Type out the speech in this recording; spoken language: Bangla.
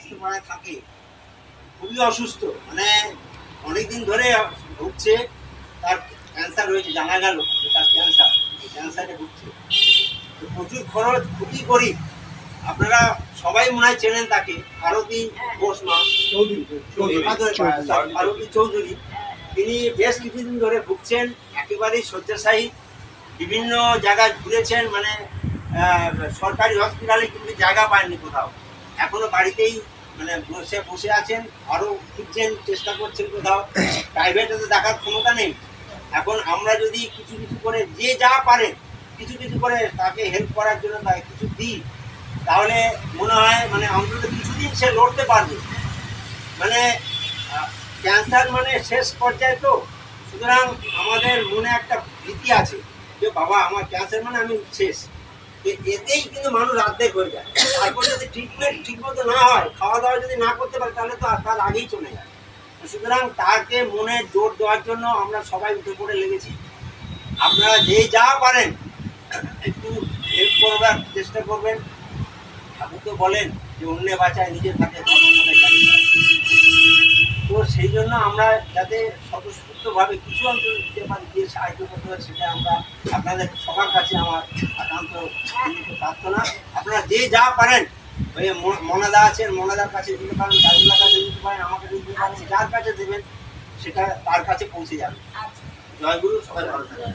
স্বাস্থ্যপাড়ায় থাকে, খুবই অসুস্থ, মানে অনেকদিন ধরে ভুগছে। তার ক্যান্সার হয়েছে, জানা গেল যে তার ক্যান্সার, এই ক্যান্সারে ভুগছে। তো প্রচুর খরচ, খুবই গরিব। আপনারা সবাই মনে হয় চেনেন তাকে, আরতি ঘোষ মা আরতি চৌধুরী। তিনি বেশ কিছুদিন ধরে ভুগছেন, একেবারেই শয্যাশায়ী। বিভিন্ন জায়গায় ঘুরেছেন, মানে সরকারি হসপিটালে কিন্তু জায়গা পাননি কোথাও। এখনো বাড়িতেই মানে বসে বসে আছেন, আরও খুঁজছেন, চেষ্টা করছেন কোথাও। প্রাইভেটে তো দেখার ক্ষমতা নেই। এখন আমরা যদি কিছু কিছু করে, যে যা পারে কিছু কিছু করে তাকে হেল্প করার জন্য তাকে কিছু দিই, তাহলে মনে হয় মানে অন্তত কিছুদিন সে লড়তে পারবে। মানে ক্যান্সার মানে শেষ পর্যায়ে, তো সুতরাং আমাদের মনে একটা ভীতি আছে যে বাবা আমার ক্যান্সার মানে আমি শেষ। এতেই কিন্তু মানুষ অর্ধেক হয়ে যায়। তারপর যদি ট্রিটমেন্ট ঠিক মতো না হয়, খাওয়া দাওয়া যদি না করতে পারে, তাহলে তো তার আগেই চলে যায়। সুতরাং তাকে মনে জোর দেওয়ার জন্য আমরা সবাই উঠে পড়ে লেগেছি। আপনারা যে যা পারেন একটু হেল্প করবার চেষ্টা করবেন। ঠাকুর তো বলেন যে অন্যে বাঁচায় নিজের হাতে ধর্ম মনে জানি। তো সেই জন্য আমরা যাতে স্বতঃস্ফূর্তভাবে কিছু অন্তত দিতে পারি, দিয়ে সাহায্য করতে পারি, সেটা আমরা আপনাদের সবার কাছে আমার একান্ত প্রার্থনা। আপনারা যে যা পারেন, ওই মনাদা আছেন, মনাদার কাছে দিতে পারেন, দাদুল্লার কাছে দিতে পারেন, আমাকে দিতে পারেন, যার কাছে দেবেন সেটা তার কাছে পৌঁছে যাবে। জয় গুরু, সবাই ভালো থাকবেন।